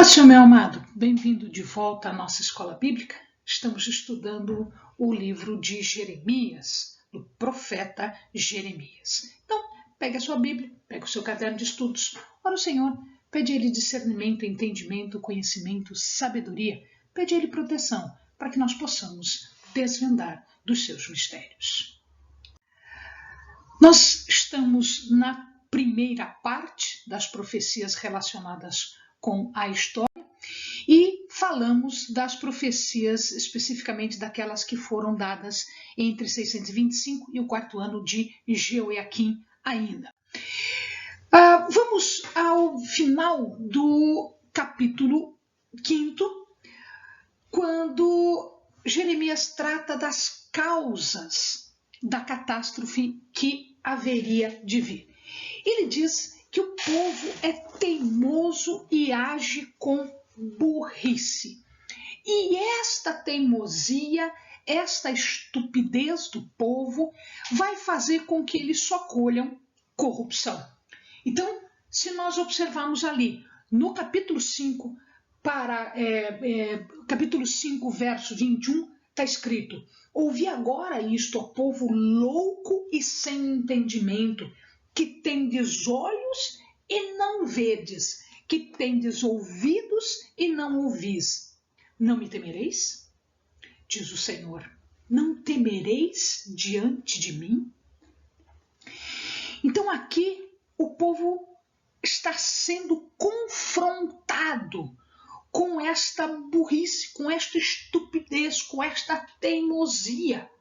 Senhor meu amado, bem-vindo de volta à nossa escola bíblica. Estamos estudando o livro de Jeremias, do profeta Jeremias. Então, pegue a sua Bíblia, pegue o seu caderno de estudos, ora o Senhor, pede a Ele discernimento, entendimento, conhecimento, sabedoria, pede a Ele proteção, para que nós possamos desvendar dos seus mistérios. Nós estamos na primeira parte das profecias relacionadas com a história e falamos das profecias, especificamente daquelas que foram dadas entre 625 e o quarto ano de Jeoiaquim ainda. Vamos ao final do capítulo 5, quando Jeremias trata das causas da catástrofe que haveria de vir. Ele diz que o povo é teimoso e age com burrice. E esta teimosia, esta estupidez do povo vai fazer com que eles só colham corrupção. Então, se nós observarmos ali no capítulo 5, capítulo 5, verso 21, está escrito: ouvi agora isto, ó povo louco e sem entendimento, que tendes olhos e não vedes, que tendes ouvidos e não ouvis. Não me temereis? Diz o Senhor. Não temereis diante de mim? Então aqui o povo está sendo confrontado com esta burrice, com esta estupidez, com esta teimosia.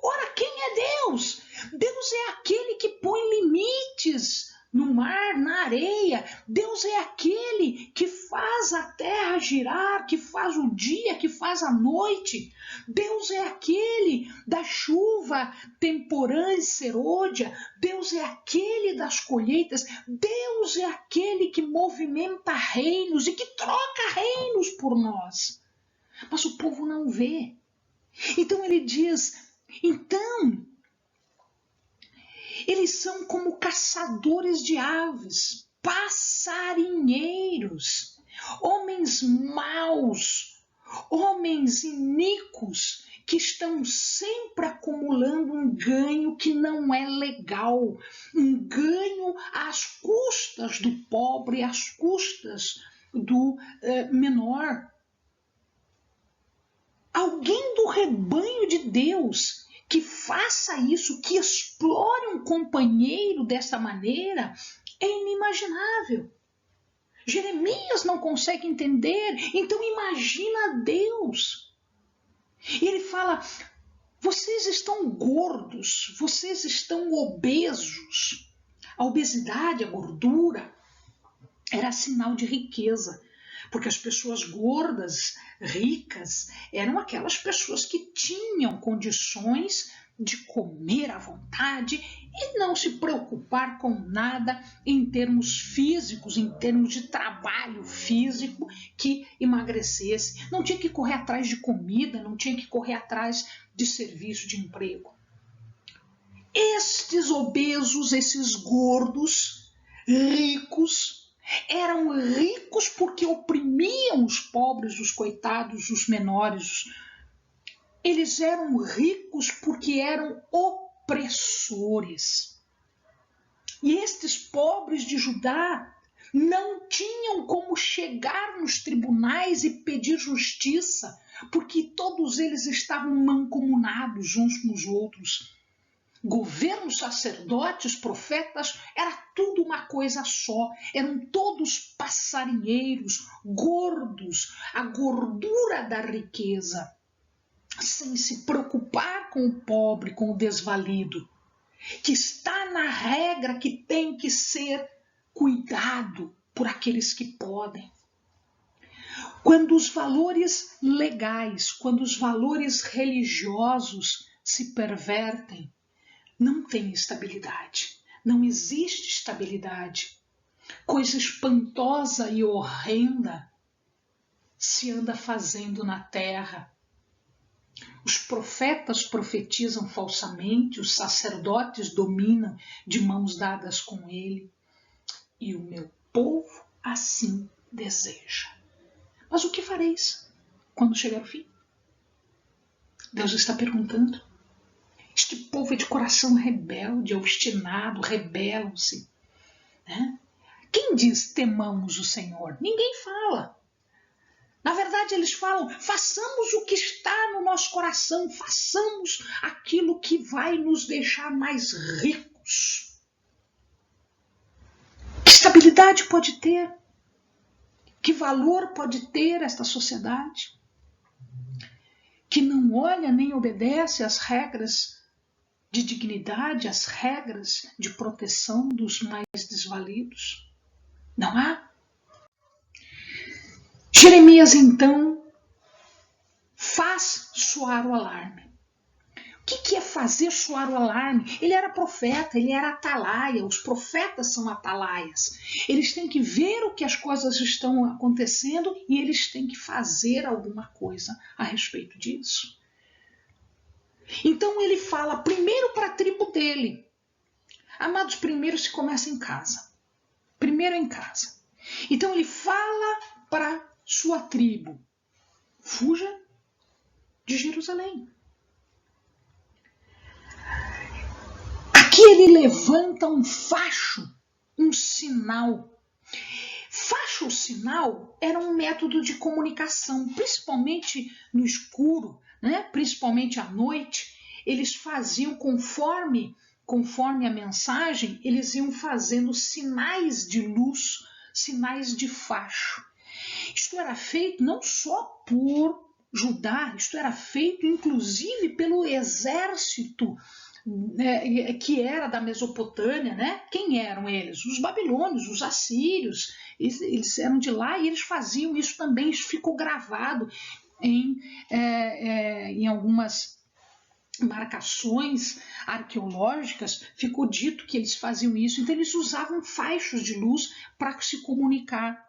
Ora, quem é Deus? Deus é aquele que põe limites no mar, na areia. Deus é aquele que faz a terra girar, que faz o dia, que faz a noite. Deus é aquele da chuva temporã e serôdia. Deus é aquele das colheitas. Deus é aquele que movimenta reinos e que troca reinos por nós. Mas o povo não vê. Então ele diz: então, eles são como caçadores de aves, passarinheiros, homens maus, homens iníquos, que estão sempre acumulando um ganho que não é legal, um ganho às custas do pobre, às custas do menor. Alguém do rebanho de Deus que faça isso, que explore um companheiro dessa maneira, é inimaginável. Jeremias não consegue entender, então imagina Deus. E ele fala: vocês estão gordos, vocês estão obesos. A obesidade, a gordura, era sinal de riqueza. Porque as pessoas gordas, ricas, eram aquelas pessoas que tinham condições de comer à vontade e não se preocupar com nada em termos físicos, em termos de trabalho físico que emagrecesse. Não tinha que correr atrás de comida, não tinha que correr atrás de serviço de emprego. Estes obesos, esses gordos, ricos, eram ricos porque oprimiam os pobres, os coitados, os menores. Eles eram ricos porque eram opressores. E estes pobres de Judá não tinham como chegar nos tribunais e pedir justiça, porque todos eles estavam mancomunados uns com os outros. Governos, sacerdotes, profetas, era tudo uma coisa só. Eram todos passarinheiros, gordos, a gordura da riqueza, sem se preocupar com o pobre, com o desvalido, que está na regra que tem que ser cuidado por aqueles que podem. Quando os valores legais, quando os valores religiosos se pervertem, não tem estabilidade, não existe estabilidade. Coisa espantosa e horrenda se anda fazendo na terra. Os profetas profetizam falsamente, os sacerdotes dominam de mãos dadas com ele. E o meu povo assim deseja. Mas o que fareis quando chegar o fim? Deus está perguntando. Este povo é de coração rebelde, obstinado, rebelam-se. Né? Quem diz temamos o Senhor? Ninguém fala. Na verdade, eles falam, façamos o que está no nosso coração, façamos aquilo que vai nos deixar mais ricos. Que estabilidade pode ter? Que valor pode ter esta sociedade? Que não olha nem obedece às regras de dignidade, às regras de proteção dos mais desvalidos? Não há? Jeremias, então, faz soar o alarme. O que é fazer soar o alarme? Ele era profeta, ele era atalaia, os profetas são atalaias. Eles têm que ver o que as coisas estão acontecendo e eles têm que fazer alguma coisa a respeito disso. Então ele fala primeiro para a tribo dele. Amados, primeiro se começa em casa. Primeiro em casa. Então ele fala para sua tribo: fuja de Jerusalém. Aqui ele levanta um facho, um sinal. Facho ou sinal era um método de comunicação, principalmente no escuro, né? Principalmente à noite. Eles faziam conforme a mensagem, eles iam fazendo sinais de luz, sinais de facho. Isto era feito não só por Judá, isto era feito inclusive pelo exército que era da Mesopotâmia, né? Quem eram eles? Os babilônios, os assírios, eles eram de lá e eles faziam isso também. Isso ficou gravado em algumas marcações arqueológicas, ficou dito que eles faziam isso. Então eles usavam faixos de luz para se comunicar.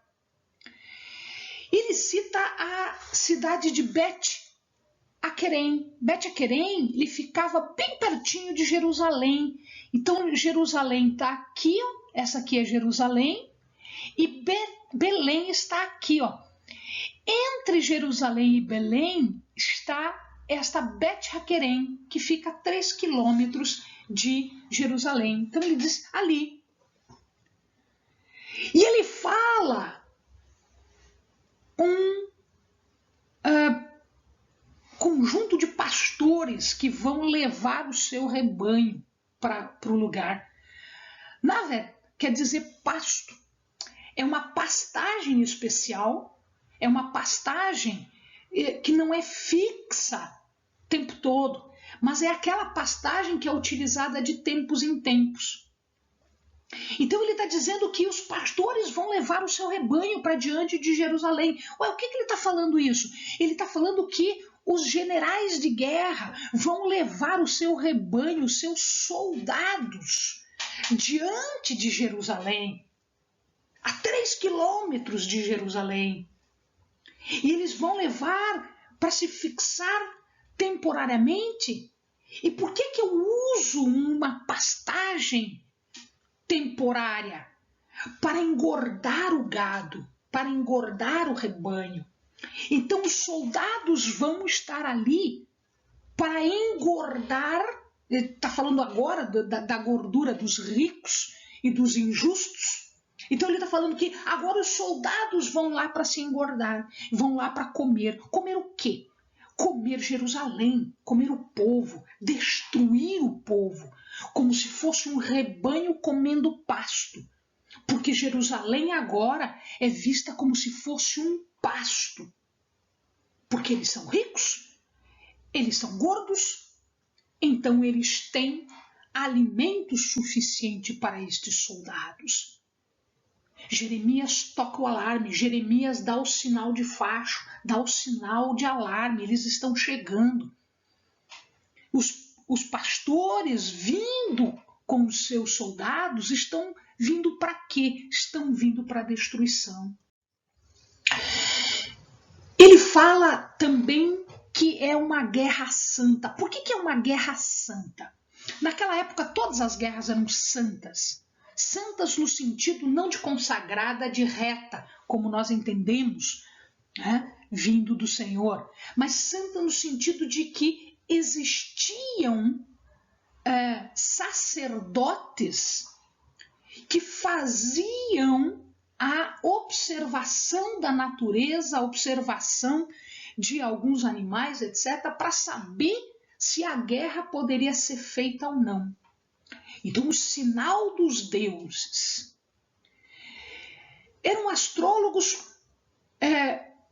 Ele cita a cidade de Bet-Aquerem. Bet-Aquerem, ele ficava bem pertinho de Jerusalém. Então Jerusalém está aqui, ó. Essa aqui é Jerusalém, e Belém está aqui, ó. Entre Jerusalém e Belém está esta Bet-Aquerem, que fica a 3 quilômetros de Jerusalém. Então ele diz ali. E ele fala conjunto de pastores que vão levar o seu rebanho para o lugar. Navé quer dizer pasto. É uma pastagem especial, é uma pastagem que não é fixa o tempo todo, mas é aquela pastagem que é utilizada de tempos em tempos. Então ele está dizendo que os pastores vão levar o seu rebanho para diante de Jerusalém. Ué, o que ele está falando isso? Ele está falando que os generais de guerra vão levar o seu rebanho, os seus soldados, diante de Jerusalém, a 3 quilômetros de Jerusalém. E eles vão levar para se fixar temporariamente. E por que eu uso uma pastagem temporária? Para engordar o gado, para engordar o rebanho. Então os soldados vão estar ali para engordar, está falando agora da gordura dos ricos e dos injustos. Então ele está falando que agora os soldados vão lá para se engordar, vão lá para comer. Comer o quê? Comer Jerusalém, comer o povo, destruir o povo, como se fosse um rebanho comendo pasto. Porque Jerusalém agora é vista como se fosse um pasto. Porque eles são ricos, eles são gordos, então eles têm alimento suficiente para estes soldados. Jeremias toca o alarme, Jeremias dá o sinal de facho, dá o sinal de alarme, eles estão chegando. Os pastores vindo com os seus soldados estão vindo para quê? Estão vindo para a destruição. Ele fala também que é uma guerra santa. Por que é uma guerra santa? Naquela época todas as guerras eram santas. Santas no sentido não de consagrada, de reta, como nós entendemos, né, vindo do Senhor, mas santa no sentido de que existiam sacerdotes que faziam a observação da natureza, a observação de alguns animais, etc., para saber se a guerra poderia ser feita ou não. Então, o sinal dos deuses eram astrólogos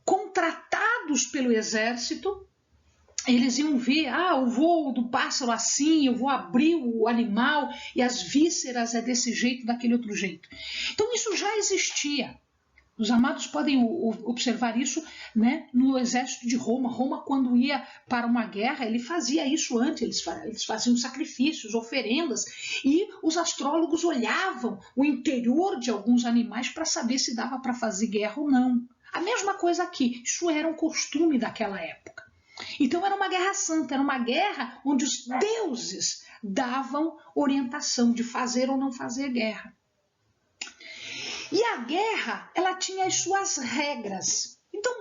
contratados pelo exército. Eles iam ver, o voo do pássaro assim, eu vou abrir o animal e as vísceras é desse jeito, daquele outro jeito. Então isso já existia. Os amados podem observar isso, né, no exército de Roma. Roma, quando ia para uma guerra, ele fazia isso antes, eles faziam sacrifícios, oferendas, e os astrólogos olhavam o interior de alguns animais para saber se dava para fazer guerra ou não. A mesma coisa aqui, isso era um costume daquela época. Então era uma guerra santa, era uma guerra onde os deuses davam orientação de fazer ou não fazer guerra. E a guerra, ela tinha as suas regras. Então,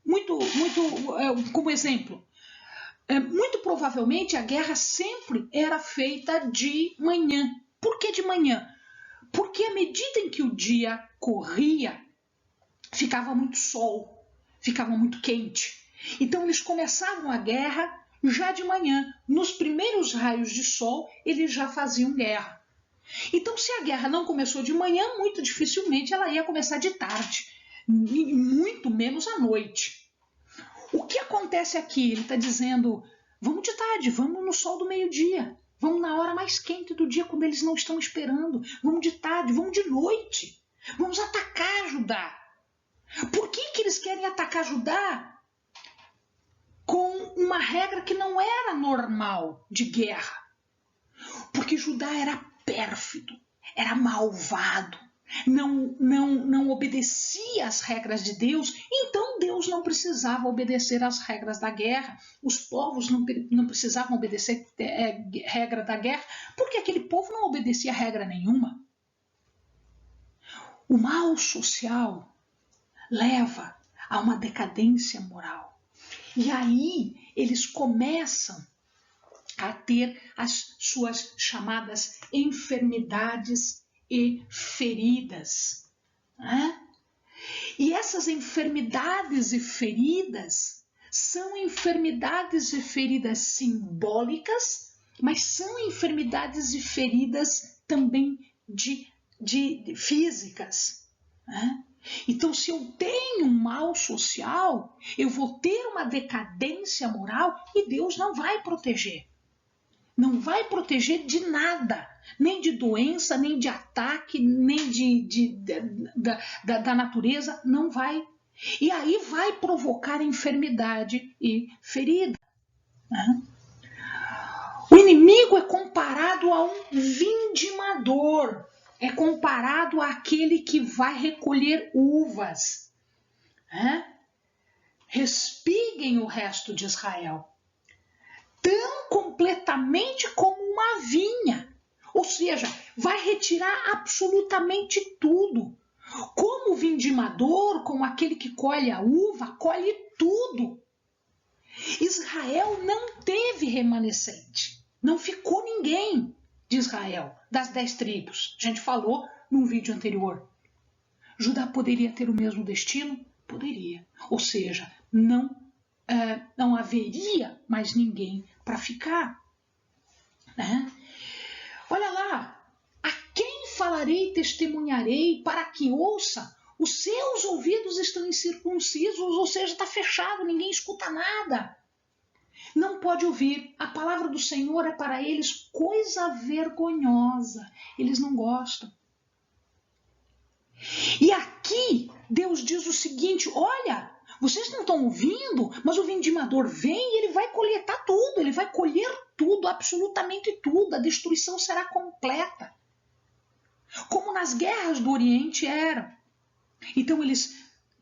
muito, como exemplo, muito provavelmente a guerra sempre era feita de manhã. Por que de manhã? Porque à medida em que o dia corria, ficava muito sol, ficava muito quente. Então eles começavam a guerra já de manhã. Nos primeiros raios de sol, eles já faziam guerra. Então, se a guerra não começou de manhã, muito dificilmente ela ia começar de tarde, muito menos à noite. O que acontece aqui? Ele está dizendo, vamos de tarde, vamos no sol do meio-dia, vamos na hora mais quente do dia, quando eles não estão esperando, vamos de tarde, vamos de noite, vamos atacar Judá. Por que eles querem atacar Judá com uma regra que não era normal de guerra? Porque Judá era pérfido, era malvado, não obedecia às regras de Deus, então Deus não precisava obedecer às regras da guerra, os povos não precisavam obedecer regra da guerra, porque aquele povo não obedecia regra nenhuma. O mal social leva a uma decadência moral, e aí eles começam a ter as suas chamadas enfermidades e feridas. Né? E essas enfermidades e feridas são enfermidades e feridas simbólicas, mas são enfermidades e feridas também de físicas. Né? Então, se eu tenho um mal social, eu vou ter uma decadência moral e Deus não vai proteger. Não vai proteger de nada, nem de doença, nem de ataque, nem da natureza, não vai. E aí vai provocar enfermidade e ferida. Né? O inimigo é comparado a um vindimador, é comparado àquele que vai recolher uvas. Né? Respiguem o resto de Israel. Tão completamente como uma vinha, ou seja, vai retirar absolutamente tudo. Como o vindimador, como aquele que colhe a uva, colhe tudo. Israel não teve remanescente, não ficou ninguém de Israel, das 10 tribos. A gente falou num vídeo anterior. Judá poderia ter o mesmo destino? Poderia. Ou seja, não haveria mais ninguém para ficar. Né? Olha lá, a quem falarei e testemunharei para que ouça? Os seus ouvidos estão incircuncisos, ou seja, está fechado, ninguém escuta nada. Não pode ouvir. A palavra do Senhor é para eles coisa vergonhosa. Eles não gostam. E aqui Deus diz o seguinte, olha, vocês não estão ouvindo, mas o vindimador vem e ele vai coletar tudo, ele vai colher tudo, absolutamente tudo, a destruição será completa. Como nas guerras do Oriente era. Então eles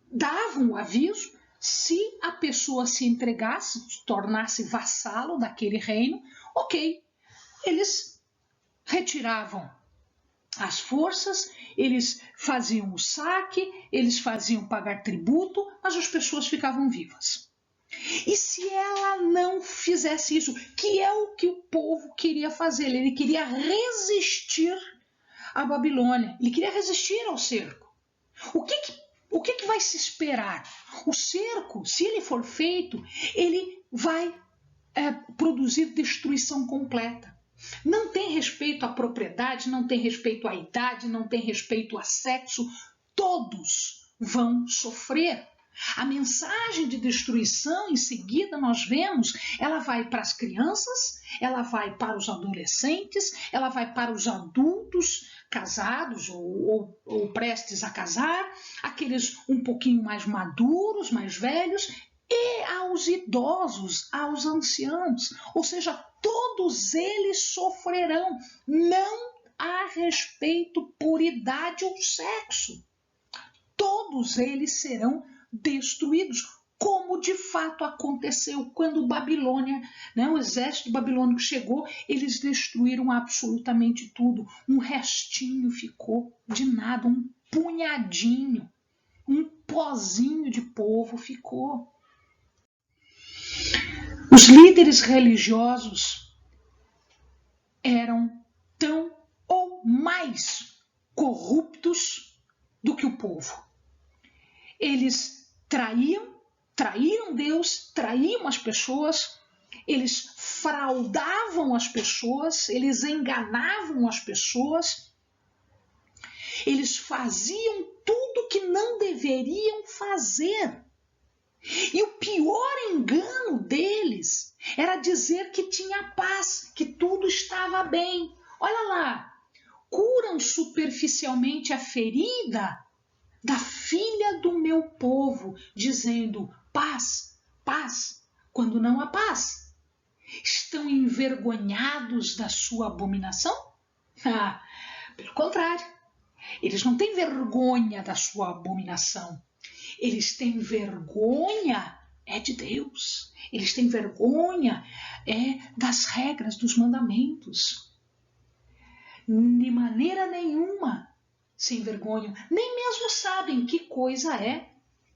davam o aviso, se a pessoa se entregasse, se tornasse vassalo daquele reino, ok, eles retiravam as forças, eles faziam o saque, eles faziam pagar tributo, mas as pessoas ficavam vivas. E se ela não fizesse isso, que é o que o povo queria fazer, ele queria resistir à Babilônia, ele queria resistir ao cerco. O que vai se esperar? O cerco, se ele for feito, ele vai produzir destruição completa. Não tem respeito à propriedade, não tem respeito à idade, não tem respeito a sexo, todos vão sofrer. A mensagem de destruição, em seguida, nós vemos, ela vai para as crianças, ela vai para os adolescentes, ela vai para os adultos casados ou prestes a casar, aqueles um pouquinho mais maduros, mais velhos, e aos idosos, aos anciãos. Ou seja, todos eles sofrerão. Não há respeito por idade ou sexo. Todos eles serão destruídos, como de fato aconteceu quando Babilônia, o exército babilônico chegou, eles destruíram absolutamente tudo. Um restinho ficou de nada, um punhadinho, um pozinho de povo ficou. Os líderes religiosos eram tão ou mais corruptos do que o povo. Eles traíram Deus, traíam as pessoas, eles fraudavam as pessoas, eles enganavam as pessoas, eles faziam tudo que não deveriam fazer. E o pior engano deles era dizer que tinha paz, que tudo estava bem. Olha lá, curam superficialmente a ferida da filha do meu povo, dizendo paz, paz, quando não há paz. Estão envergonhados da sua abominação? Pelo contrário, eles não têm vergonha da sua abominação. Eles têm vergonha de Deus. Eles têm vergonha das regras, dos mandamentos. De maneira nenhuma se envergonham, nem mesmo sabem que coisa é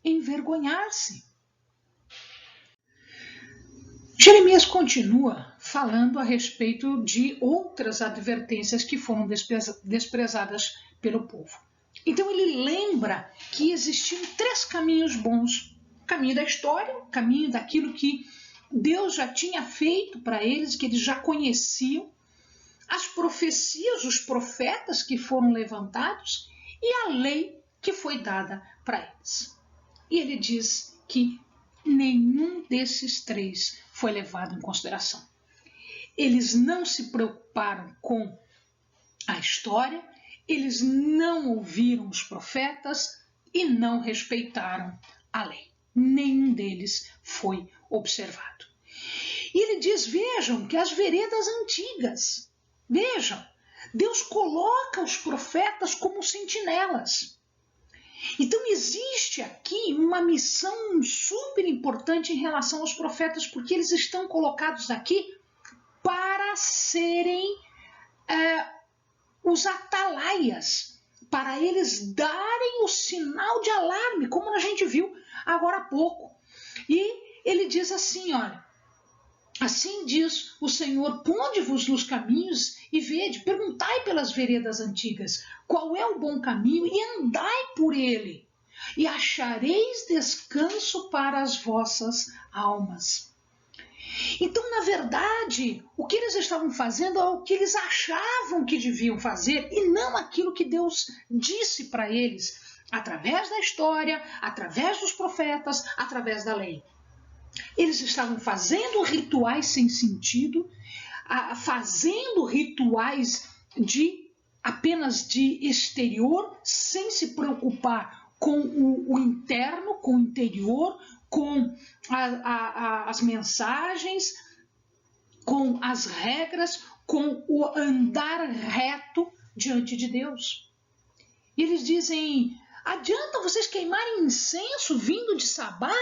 envergonhar-se. Jeremias continua falando a respeito de outras advertências que foram desprezadas pelo povo. Então ele lembra que existiam 3 caminhos bons. O caminho da história, o caminho daquilo que Deus já tinha feito para eles, que eles já conheciam, as profecias, os profetas que foram levantados e a lei que foi dada para eles. E ele diz que nenhum desses 3 foi levado em consideração. Eles não se preocuparam com a história, eles não ouviram os profetas e não respeitaram a lei. Nenhum deles foi observado. E ele diz, vejam que as veredas antigas, vejam, Deus coloca os profetas como sentinelas. Então existe aqui uma missão super importante em relação aos profetas, porque eles estão colocados aqui para serem os atalaias, para eles darem o sinal de alarme, como a gente viu agora há pouco. E ele diz assim, olha, assim diz o Senhor, ponde-vos nos caminhos e vede, perguntai pelas veredas antigas, qual é o bom caminho e andai por ele, e achareis descanso para as vossas almas. Então, na verdade, o que eles estavam fazendo é o que eles achavam que deviam fazer e não aquilo que Deus disse para eles, através da história, através dos profetas, através da lei. Eles estavam fazendo rituais sem sentido, fazendo rituais apenas de exterior, sem se preocupar com o interno, com o interior, com as mensagens, com as regras, com o andar reto diante de Deus. E eles dizem, adianta vocês queimarem incenso vindo de Sabá?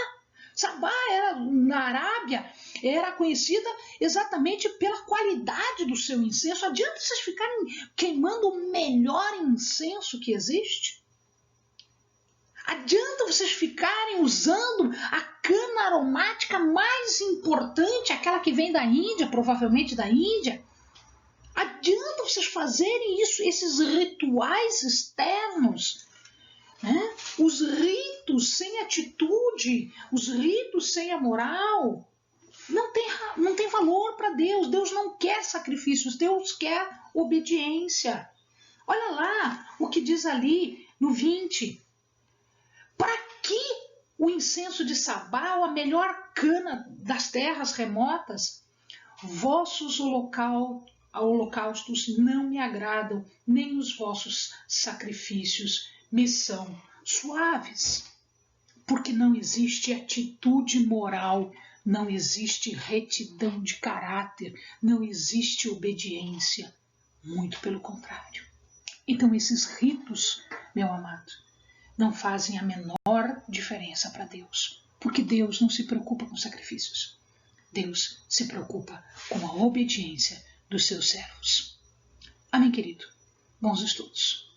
Sabá era, na Arábia era conhecida exatamente pela qualidade do seu incenso. Adianta vocês ficarem queimando o melhor incenso que existe? Adianta vocês ficarem usando a cana aromática mais importante, aquela que vem da Índia, provavelmente da Índia? Adianta vocês fazerem isso, esses rituais externos, né? Os ritos sem atitude, os ritos sem a moral, não tem valor para Deus. Deus não quer sacrifícios, Deus quer obediência. Olha lá o que diz ali no 20. Para que o incenso de Sabá, ou a melhor cana das terras remotas? Vossos holocaustos não me agradam, nem os vossos sacrifícios me são suaves. Porque não existe atitude moral, não existe retidão de caráter, não existe obediência. Muito pelo contrário. Então esses ritos, meu amado, não fazem a menor diferença para Deus. Porque Deus não se preocupa com sacrifícios. Deus se preocupa com a obediência dos seus servos. Amém, querido? Bons estudos.